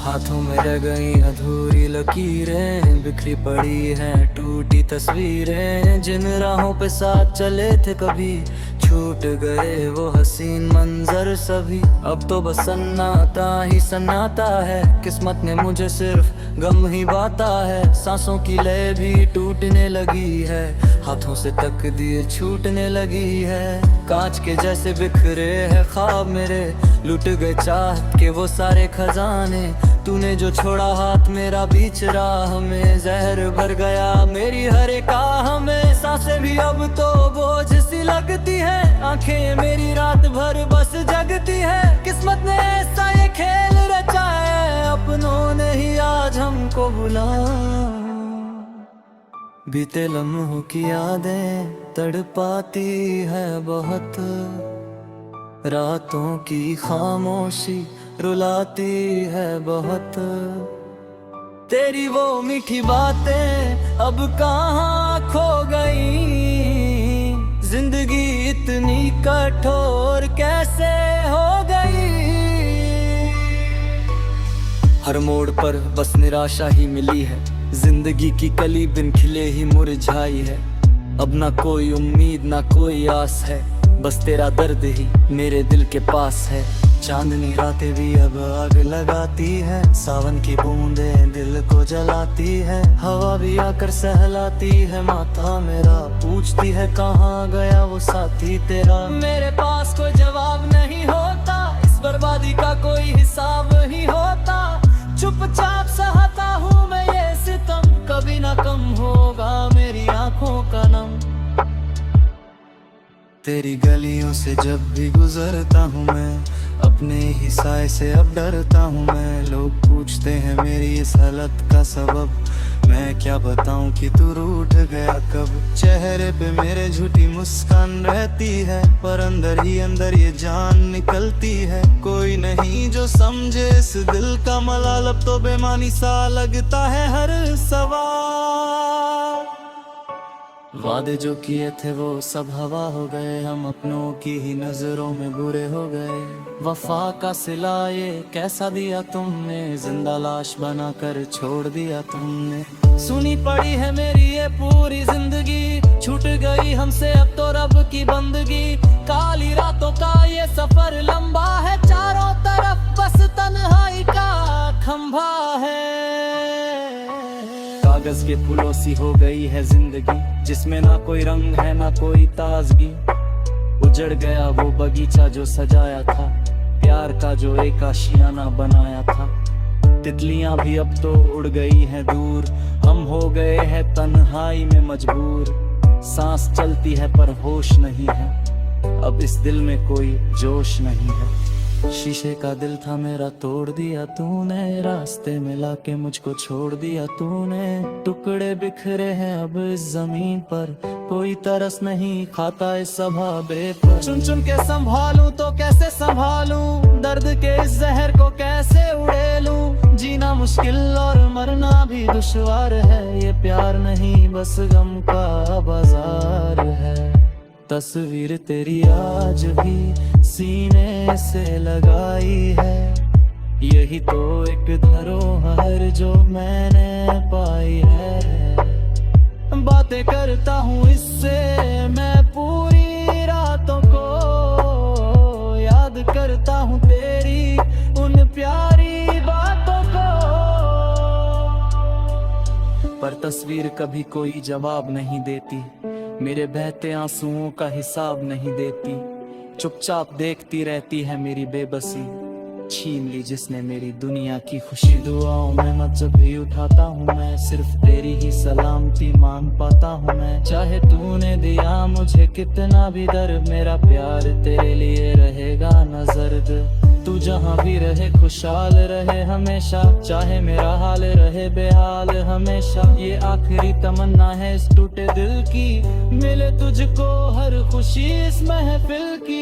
हाथों में रह गई अधूरी लकीरें, बिखरी पड़ी हैं टूटी तस्वीरें। जिन राहों पे साथ चले थे कभी, छूट गए वो हसीन मंजर सभी। अब तो बस सन्नाटा ही सन्नाटा है, किस्मत ने मुझे सिर्फ गम ही बांटा है। सांसों की लय भी टूटने लगी है, हाथों से तकदीर छूटने लगी है। कांच के जैसे बिखरे हैं ख्वाब मेरे, लुट गए चाहत के वो सारे खजाने। तूने जो छोड़ा हाथ मेरा बीच राह में, जहर भर गया मेरी हर एक आह में। सांसें भी अब तो बोझ सी लगती है, आंखें मेरी रात भर बस जगती है। किस्मत ने ऐसा ये खेल रचा है, अपनों ने ही आज हमको बुला। बीते लम्हों की यादें तड़पाती है बहुत, रातों की खामोशी रुलाती है बहुत। तेरी वो मीठी बातें अब कहाँ खो गई, जिंदगी इतनी कठोर कैसे हो गई। हर मोड़ पर बस निराशा ही मिली है, जिंदगी की कली बिन खिले ही मुरझाई है। अब ना कोई उम्मीद ना कोई आस है, बस तेरा दर्द ही मेरे दिल के पास है। चांदनी रातें भी अब आग लगाती है, सावन की बूंदें दिल को जलाती है। हवा भी आकर सहलाती है माथा मेरा, पूछती है कहाँ गया वो साथी तेरा। मेरे पास कोई जवाब नहीं होता, इस बर्बादी का कोई हिसाब नहीं होता। चुपचाप सहता हूँ मैं ये सितम, कभी ना कम होगा मेरी आंखों का नम। तेरी गलियों से जब भी गुजरता हूँ मैं, अपने ही साए से अब डरता हूँ मैं। लोग पूछते हैं मेरी इस हालत का सबब, मैं क्या बताऊं कि तू रूठ गया कब। चेहरे पे मेरे झूठी मुस्कान रहती है, पर अंदर ही अंदर ये जान निकलती है। कोई नहीं जो समझे इस दिल का मलाल, अब तो बेमानी सा लगता है हर सवाल। वादे जो किए थे वो सब हवा हो गए, हम अपनों की ही नजरों में बुरे हो गए। वफा का सिला ये कैसा दिया तुमने, जिंदा लाश बनाकर छोड़ दिया तुमने। सुनी पड़ी है मेरी ये पूरी जिंदगी, छूट गई हमसे अब तो रब की बंदगी। काली रातों का ये सफर लंबा है, चारों तरफ बस तन्हाई का खंभा है। कागज के फूलों सी हो गई है जिंदगी, जिसमें ना कोई रंग है ना कोई ताजगी। उजड़ गया वो बगीचा जो सजाया था, प्यार का जो एक आशियाना बनाया था। तितलियां भी अब तो उड़ गई हैं दूर, हम हो गए हैं तन्हाई में मजबूर। सांस चलती है पर होश नहीं है, अब इस दिल में कोई जोश नहीं है। शीशे का दिल था मेरा तोड़ दिया तूने, रास्ते में लाके मुझको छोड़ दिया तूने। टुकड़े बिखरे हैं अब इस जमीन पर, कोई तरस नहीं खाता इस सभाबे पर। चुन चुन के संभालूं तो कैसे संभालूं, दर्द के इस जहर को कैसे उड़ेलूं। जीना मुश्किल और मरना भी दुश्वार है, ये प्यार नहीं बस गम का बाजार है। तस्वीर तेरी आज भी सीने से लगाई है, यही तो एक धरोहर जो मैंने पाई है। बातें करता हूँ इससे मैं पूरी रातों को, याद करता हूँ तेरी उन प्यारी बातों को। पर तस्वीर कभी कोई जवाब नहीं देती, मेरे बहते आंसुओं का हिसाब नहीं देती। चुपचाप देखती रहती है मेरी बेबसी, छीन ली जिसने मेरी दुनिया की खुशी। दुआओं में मत जब भी उठाता हूँ मैं, सिर्फ तेरी ही सलामती मांग पाता हूँ मैं। चाहे तूने दिया मुझे कितना भी दर्द, मेरा प्यार तेरे लिए रहेगा न जर्द। तू जहाँ भी रहे खुशहाल रहे हमेशा, चाहे मेरा हाल रहे बेहाल हमेशा। ये आखिरी तमन्ना है इस टूटे दिल की, मिले तुझको हर खुशी इस महफिल की।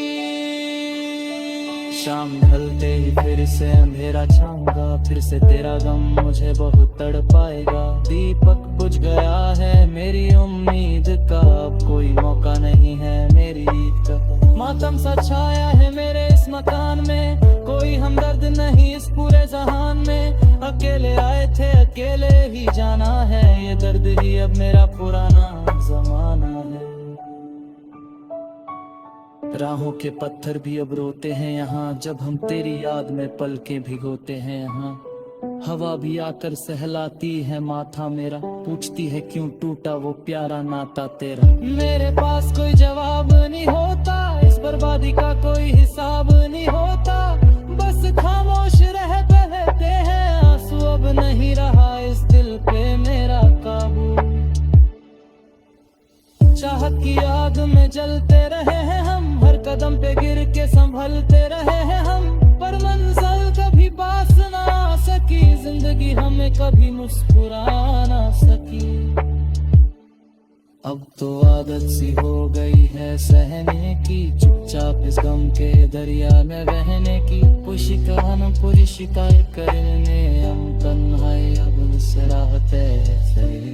शाम ढलते ही फिर से अंधेरा छाऊंगा, फिर से तेरा गम मुझे बहुत तड़पाएगा। दीपक बुझ गया है मेरी उम्मीद का, अब कोई मौका नहीं है मेरी ईद का। मातम सा छाया है मेरे इस मकान में, कोई हमदर्द नहीं इस पूरे जहान में। अकेले आए थे अकेले ही जाना है, ये दर्द ही अब मेरा पुराना जमाना है। राहों के पत्थर भी अब रोते हैं यहाँ, जब हम तेरी याद में पलकें भिगोते हैं यहाँ। हवा भी आकर सहलाती है माथा मेरा, पूछती है क्यों टूटा वो प्यारा नाता तेरा। मेरे पास कोई जवाब नहीं होता, इस बर्बादी का कोई हिसाब नहीं होता, बस खामोश रह बहते हैं आंसू, अब नहीं रहा इस दिल पे मेरा काबू। चाहत की आग में जलते रहे हैं हम, हर कदम पे गिर के संभलते रहे हैं हम, पर मंजिल कभी पास ना आ सकी, जिंदगी हमें कभी मुस्कुरा ना सकी। अब तो आदत सी हो गई है सहने की, चुपचाप इस गम के दरिया में बहने की, पुशिकान पूरी शिकायत करने हम तन्हाई अब सराहते सही।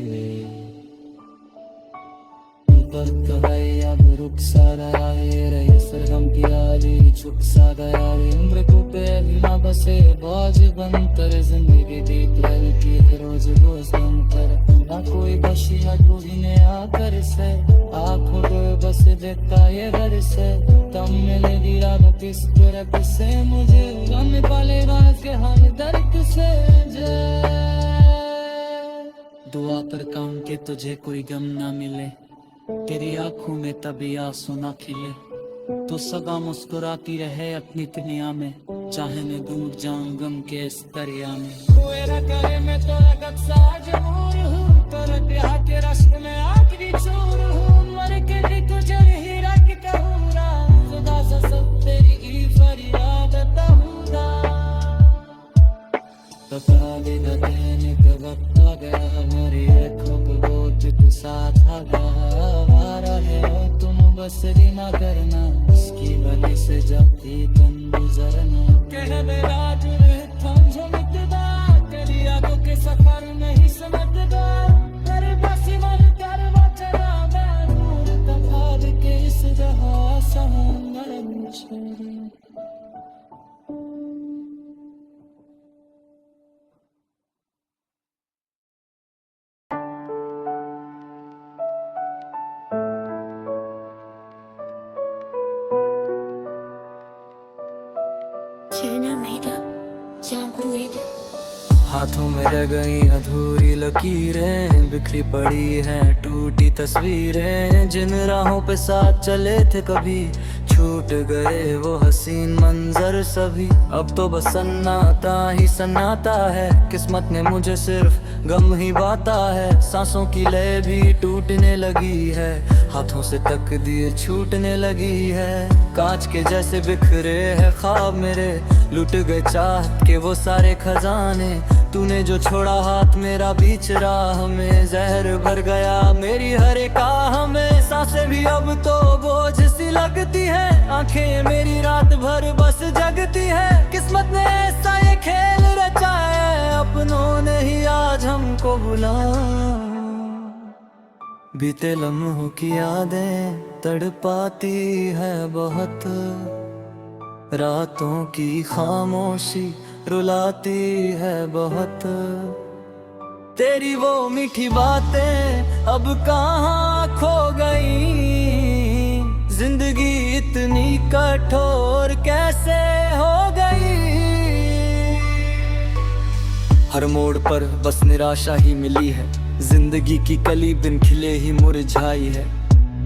अब रुक सा गया रे सरगम की आली, झुक सा गया रे उम्र को पे भी ना बसे, बोझ बनकर जिंदगी दीप की है रोज रोज बनकर, ना कोई बशिया ढूंढने आकर से, आँखों को बस देखता ये घर से, तब मिलेगी रात किस तरह से मुझे, गम पालेगा के हम दर्द से। दुआ पर काम के तुझे कोई गम ना मिले, तेरी आंखों में तभी आंसू ना खिले, तो सदा मुस्कुराती रहे अपनी दुनिया में, चाहे मैं डूब जाऊं गम के इस दरिया में। तेरा करे मैं तोरा कब साज हूँ, तोरा प्यार के रश्क में आखिरी चूर हूँ, मर के भी तुझे ही रख कहूँगा, खुदा से सब तेरी फरियाद कहूँगा। बता दे देने का वक्त आ गया, हमारी आँखों को बोझ के साथ आ गया, हमारा है तुम बस ना करना, इसकी वजह से जब भी तुम गुजरना, कह दे राजू तुम झुमकदा, तेरी आंखों के सफर नहीं समझदा, तेरे बस मन करवा चला मैं दूर तबाद के इस जहां समंदर में छोड़ी। हाथों में रह गई अधूरी लकीरें, बिखरी पड़ी हैं टूटी तस्वीरें, जिन राहों पे साथ चले थे कभी, छूट गए वो हसीन मंजर सभी, अब तो बस सन्नाटा ही सन्नाटा है, किस्मत ने मुझे सिर्फ गम ही बांटा है, सांसों की लय भी टूटने लगी है, हाथों से तकदीर छूटने लगी है, कांच के जैसे बिखरे हैं ख्वाब मेरे, लुट गए चाहत के वो सारे खजाने, तूने जो छोड़ा हाथ मेरा बीच राह में, जहर भर गया मेरी हर एक आह में, सांसें भी अब तो बोझ सी लगती है, आंखें मेरी रात भर बस जगती है, किस्मत ने ऐसा ये खेल रचा है, अपनों ने ही आज हमको बुला। बीते लम्हों की यादें तड़पाती है बहुत, रातों की खामोशी रुलाती है बहुत, तेरी वो मीठी बातें अब कहाँ खो गई, जिंदगी इतनी कठोर कैसे हो गई। हर मोड़ पर बस निराशा ही मिली है, जिंदगी की कली बिन खिले ही मुरझाई है,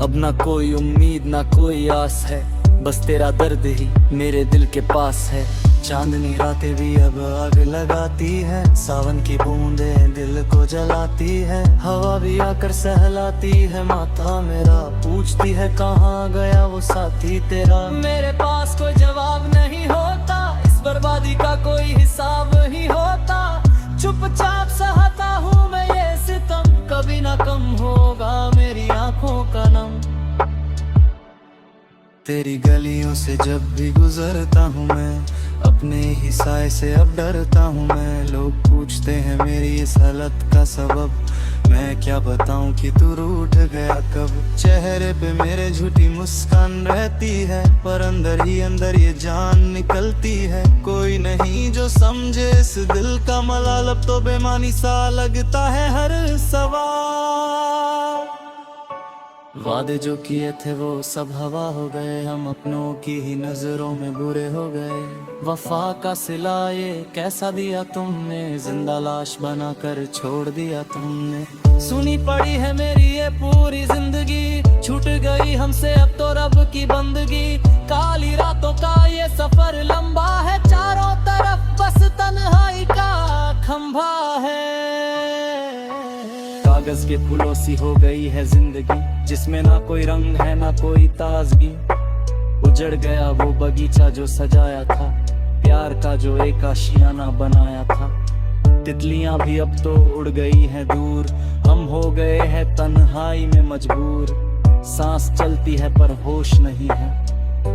अब ना कोई उम्मीद ना कोई आस है, बस तेरा दर्द ही मेरे दिल के पास है, चांदनी रातें भी अब आग लगाती है, सावन की बूंदें दिल को जलाती है, हवा भी आकर सहलाती है माथा मेरा, पूछती है कहाँ गया वो साथी तेरा। मेरे पास कोई जवाब नहीं होता, इस बर्बादी का कोई हिसाब नहीं होता, चुपचाप सहता हूँ मैं ये सितम, कभी ना कम होगा मेरी आंखों का नम। तेरी गलियों से जब भी गुजरता हूँ मैं, अपने ही साए से अब डरता हूँ मैं, लोग पूछते हैं मेरी इस हालत का सबब, मैं क्या बताऊं कि तू रूठ गया कब। चेहरे पे मेरे झूठी मुस्कान रहती है, पर अंदर ही अंदर ये जान निकलती है। कोई नहीं जो समझे इस दिल का मलाल, अब तो बेमानी सा लगता है हर सवाल। वादे जो किए थे वो सब हवा हो गए, हम अपनों की ही नजरों में बुरे हो गए। वफा का सिला ये कैसा दिया तुमने, जिंदा लाश बनाकर छोड़ दिया तुमने। सुनी पड़ी है मेरी ये पूरी जिंदगी, छूट गई हमसे अब तो रब की बंदगी। काली रातों का ये सफर लंबा है, चारों तरफ बस तन्हाई का खंभा है। कागज के फूलों सी हो गई है जिंदगी, जिसमें ना कोई रंग है ना कोई ताजगी। उजड़ गया वो बगीचा जो सजाया था, प्यार का जो एक आशियाना बनाया था। तितलियां भी अब तो उड़ गई हैं दूर, हम हो गए हैं तन्हाई में मजबूर। सांस चलती है पर होश नहीं है,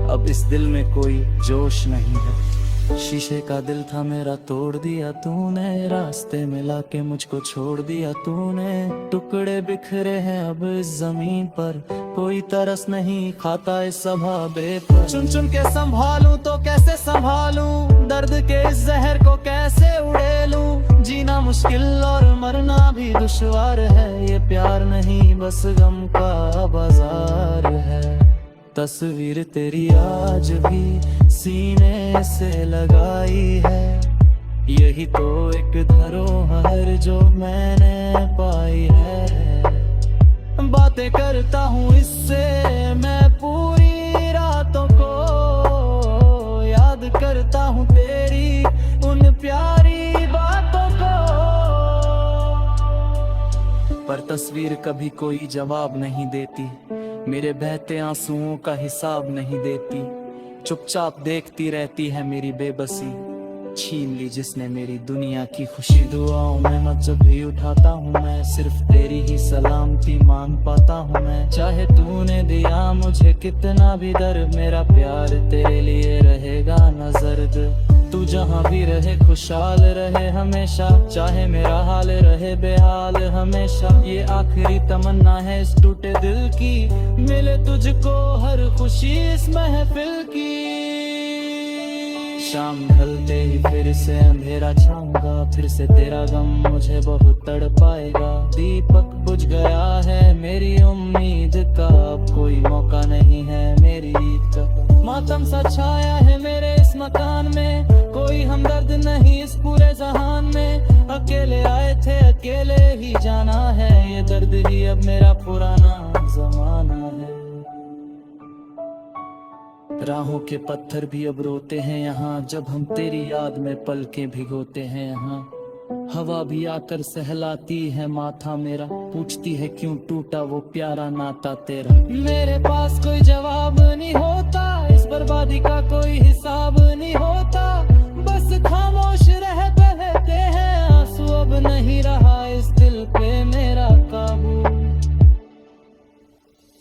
अब इस दिल में कोई जोश नहीं है। शीशे का दिल था मेरा तोड़ दिया तूने, रास्ते में लाके मुझको छोड़ दिया तूने। टुकड़े बिखरे हैं अब इस जमीन पर, कोई तरस नहीं खाता इस सभाबे पर। चुन चुन के संभालूं तो कैसे संभालूं, दर्द के इस जहर को कैसे उड़ेलूं। जीना मुश्किल और मरना भी दुश्वार है, ये प्यार नहीं बस गम का बाजार है। तस्वीर तेरी आज भी सीने से लगाई है, यही तो एक धरोहर जो मैंने पाई है। बातें करता हूँ इससे मैं पूरी रातों को, याद करता हूँ तेरी उन प्यारी बातों को। पर तस्वीर कभी कोई जवाब नहीं देती, मेरे बहते आंसुओं का हिसाब नहीं देती। चुपचाप देखती रहती है मेरी बेबसी, छीन ली जिसने मेरी दुनिया की खुशी। दुआओं में मत जब भी उठाता हूँ मैं, सिर्फ तेरी ही सलामती मांग पाता हूँ मैं। चाहे तूने दिया मुझे कितना भी दर्द, मेरा प्यार तेरे लिए रहेगा न जर्द। तू जहाँ भी रहे खुशहाल रहे हमेशा, चाहे मेरा हाल रहे बेहाल हमेशा। ये आखिरी तमन्ना है इस टूटे दिल की, मिले तुझको हर खुशी इस महफिल की। शाम ढलते ही फिर से अंधेरा छाऊंगा, फिर से तेरा गम मुझे बहुत तड़पाएगा। दीपक बुझ गया है मेरी उम्मीद का, अब कोई मौका नहीं है मेरी ईद का। मातम सा छाया है मेरे इस मकान में, कोई हमदर्द नहीं इस पूरे जहान में। अकेले आए थे अकेले ही जाना है, ये दर्द ही अब मेरा पुराना जमाना है। राहों के पत्थर भी अब रोते हैं यहाँ, जब हम तेरी याद में पलकें भिगोते हैं यहाँ। हवा भी आकर सहलाती है माथा मेरा, पूछती है क्यों टूटा वो प्यारा नाता तेरा। मेरे पास कोई जवाब नहीं होता, इस बर्बादी का कोई हिसाब नहीं होता। बस खामोश रह बहते हैं आंसू, अब नहीं रहा इस दिल पे मेरा काबू।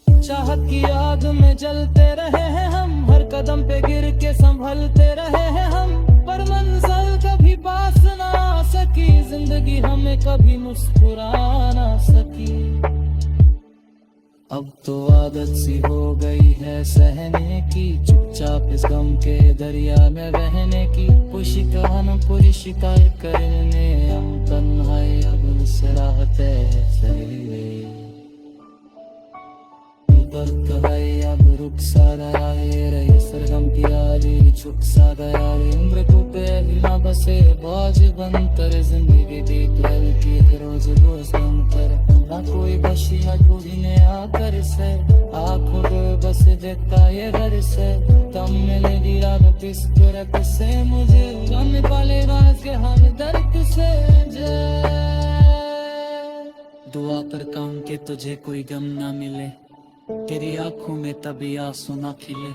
चाहत की आग में जलते रहे हैं हम, हर कदम पे गिर के संभलते रहे हैं हम। पर मंजिल कभी पास ना आ सकी, जिंदगी हमें कभी मुस्कुरा ना सकी। अब तो आदत सी हो गई है सहने की, चुपचाप इस गम के दरिया में बहने की। कोई शिकायत करने हम तन्हाई अब से राहते सही। वक्त है अब रुक सा गया रे, सरगम की यारी छुप सा गया रे। उम्र को पे भी ना बसे बाज बनकर, जिंदगी देख रही की रोज रोज बनकर। ना कोई बशिया ढूंढने आकर से, आँखों को बस देखता ये घर से। तब मिलेगी रात इस कुरत से, मुझे गम निकालेगा इसके हम दर्द से। दुआ करता हूँ कि तुझे कोई गम ना मिले, तेरी आंखों में तभी आंसू ना खिले।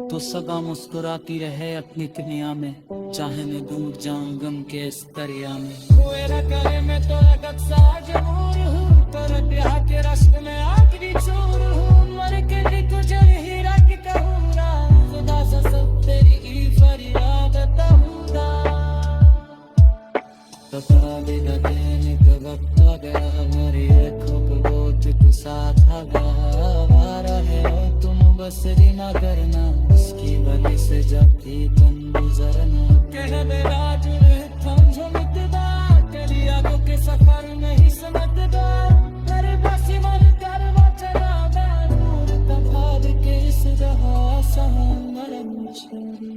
तो सदा मुस्कुराती रहे अपनी दुनिया में, चाहे मैं डूब जाऊं गम के इस दरिया में। मेरा करे मैं तो रगत सा जरूर हूँ, पर प्यार के रश्क में आखिरी चोर हूँ। मर के भी तुझे ही रखता हूँ, खुदा से सब तेरी ही फरियाद कहूँगा। बता दे देने का वक्त आ गया, हमारी जाके तन गुजरना कह दे राज थम झुमकदा तेरी आंखों के सफर नहीं समझदा तेरे बसी मन करवा चला मैं दूर तफाद के इस रहा सहमरम छोड़ी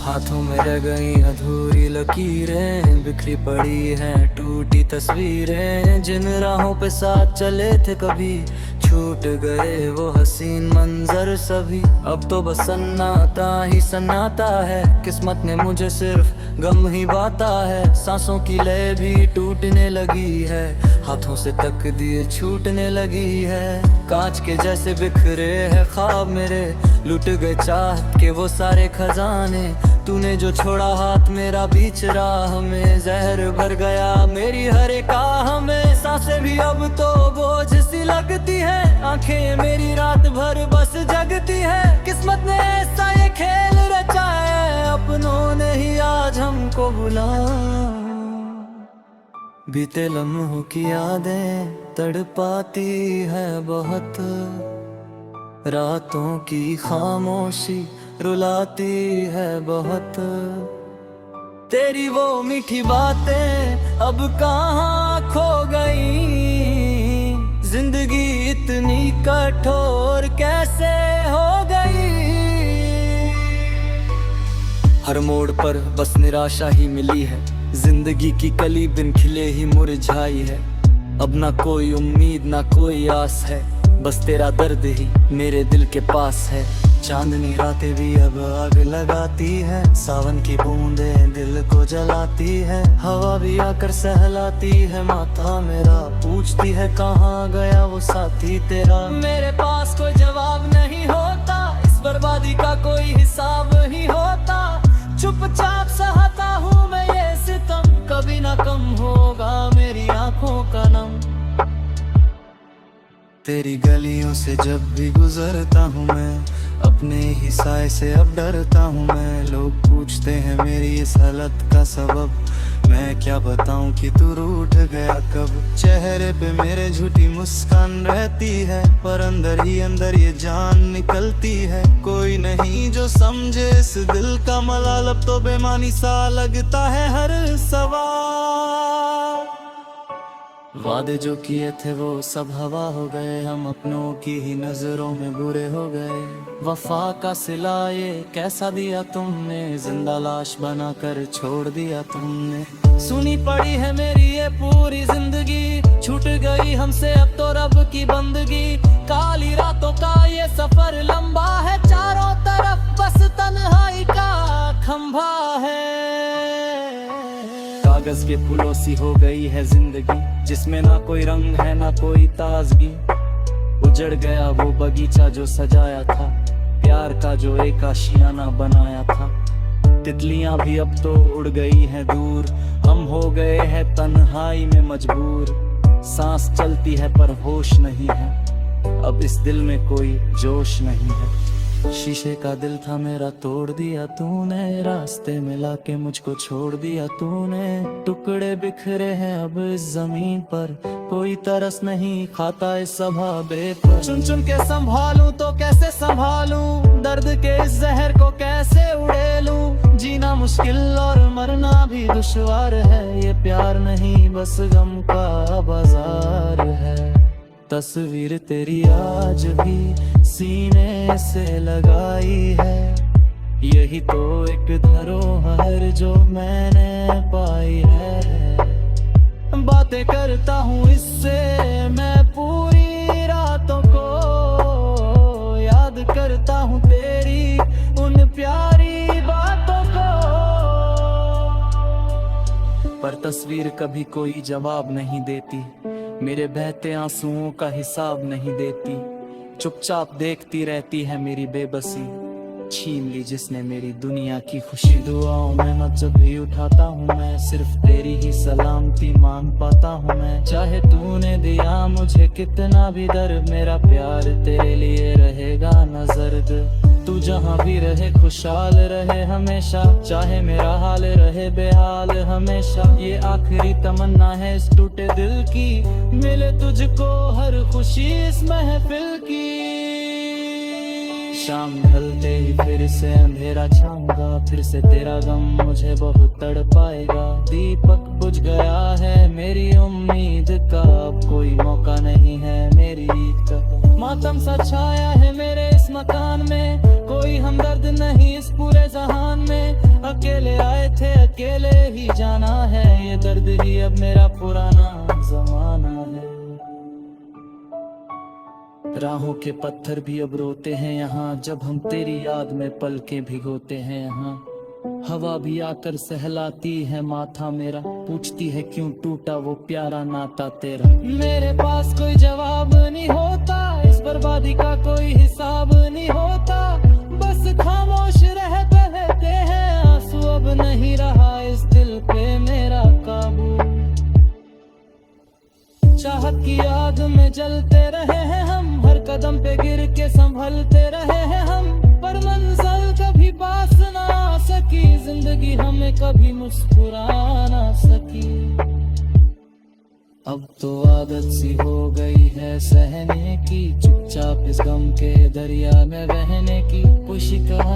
हाथों में रह गई अधूरी लकीरें बिखरी पड़ी हैं टूटी तस्वीरें जिन राहों पे साथ चले थे कभी छूट गए वो हसीन मंजर सभी अब तो बस सन्नाटा ही सन्नाटा है किस्मत ने मुझे सिर्फ गम ही बांटा है सांसों की लय भी टूटने लगी है हाथों से तकदीर छूटने लगी है कांच के जैसे बिखरे हैं ख्वाब मेरे लुट गए चाहत के वो सारे खजाने तूने जो छोड़ा हाथ मेरा बीच राह में जहर भर गया मेरी हर एक आह में सांसें भी अब तो बोझ सी लगती है आंखें मेरी रात भर बस जगती है किस्मत ने ऐसा ये खेल रचा है अपनों ने ही आज हमको बुला बीते लम्हों की यादें तड़पाती है बहुत रातों की खामोशी रुलाती है बहुत तेरी वो मीठी बातें अब कहाँ खो गई जिंदगी इतनी कठोर कैसे हो गई हर मोड़ पर बस निराशा ही मिली है जिंदगी की कली बिन खिले ही मुरझाई है अब ना कोई उम्मीद ना कोई आस है बस तेरा दर्द ही मेरे दिल के पास है चांदनी रातें भी अब आग लगाती है सावन की बूंदें दिल को जलाती है हवा भी आकर सहलाती है माथा मेरा पूछती है कहाँ गया वो साथी तेरा मेरे पास कोई जवाब नहीं होता इस बर्बादी का कोई हिसाब नहीं होता चुपचाप सहता हूँ मैं ये सितम कभी ना कम होगा मेरी आंखों का नम तेरी गलियों से जब भी गुजरता हूँ मैं अपने ही साए से अब डरता हूँ मैं लोग पूछते हैं मेरी इस हालत का सबब मैं क्या बताऊँ कि तू रूठ गया कब चेहरे पे मेरे झूठी मुस्कान रहती है पर अंदर ही अंदर ये जान निकलती है कोई नहीं जो समझे इस दिल का मलाल अब तो बेमानी सा लगता है हर सवाल वादे जो किए थे वो सब हवा हो गए हम अपनों की ही नजरों में बुरे हो गए वफा का सिला ये कैसा दिया तुमने जिंदा लाश बनाकर छोड़ दिया तुमने सुनी पड़ी है मेरी ये पूरी जिंदगी छूट गई हमसे अब तो रब की बंदगी काली रातों का ये सफर लंबा है चारों तरफ बस तन्हाई का खंभा है कागज के फूलों सी हो गई है जिंदगी जिसमें ना कोई रंग है ना कोई ताजगी उजड़ गया वो बगीचा जो सजाया था प्यार का जो एक आशियाना बनाया था तितलियां भी अब तो उड़ गई हैं दूर हम हो गए हैं तन्हाई में मजबूर सांस चलती है पर होश नहीं है अब इस दिल में कोई जोश नहीं है शीशे का दिल था मेरा तोड़ दिया तूने रास्ते में लाके मुझको छोड़ दिया तूने टुकड़े बिखरे हैं अब इस जमीन पर कोई तरस नहीं खाता इस सभाबे पर चुन चुन के संभालूं तो कैसे संभालूं दर्द के इस जहर को कैसे उड़ेलूं जीना मुश्किल और मरना भी दुश्वार है ये प्यार नहीं बस गम का बाजार है तस्वीर तेरी आज भी सीने से लगाई है यही तो एक धरोहर जो मैंने पाई है बातें करता हूँ इससे मैं पूरी रातों को याद करता हूँ तेरी उन प्यारी बातों को पर तस्वीर कभी कोई जवाब नहीं देती मेरे बहते आंसुओं का हिसाब नहीं देती चुपचाप देखती रहती है मेरी बेबसी छीन ली जिसने मेरी दुनिया की खुशी दुआओं में मत जब भी उठाता हूँ मैं सिर्फ तेरी तेरी ही सलामती मांग पाता हूँ मैं। चाहे तूने दिया मुझे कितना भी दर्द, मेरा प्यार तेरे लिए रहेगा न ज़र्द। तू जहाँ भी रहे खुशहाल रहे हमेशा, चाहे मेरा हाल रहे बेहाल हमेशा। ये आखिरी तमन्ना है इस टूटे दिल की, मिले तुझको हर खुशी इस महफिल की। शाम ढलते ही फिर से अंधेरा छाऊंगा, फिर से तेरा गम मुझे बहुत तड़पाएगा। दीपक बुझ गया है मेरी उम्मीद का, अब कोई मौका नहीं है मेरी ईद का। मातम सा छाया है मेरे इस मकान में, कोई हमदर्द नहीं इस पूरे जहान में। अकेले आए थे अकेले ही जाना है, ये दर्द ही अब मेरा पुराना जमाना है। राहों के पत्थर भी अब रोते हैं यहाँ, जब हम तेरी याद में पलकें भिगोते हैं यहाँ। हवा भी आकर सहलाती है माथा मेरा, पूछती है क्यों टूटा वो प्यारा नाता तेरा। मेरे पास कोई जवाब नहीं होता, इस बर्बादी का कोई हिसाब नहीं होता। बस खामोश रह बहते हैं आंसू, अब नहीं रहा इस दिल पे मेरा काबू। चाहत की आग में जलते रहे हैं हम, हर कदम पे गिर के संभलते रहे हैं हम। पर मंजिल कभी पास ना आ सकी, जिंदगी हमें कभी मुस्कुरा ना सकी। अब तो आदत सी हो गई है सहने की, चुपचाप इस गम के दरिया में बहने की। कोई शिकवा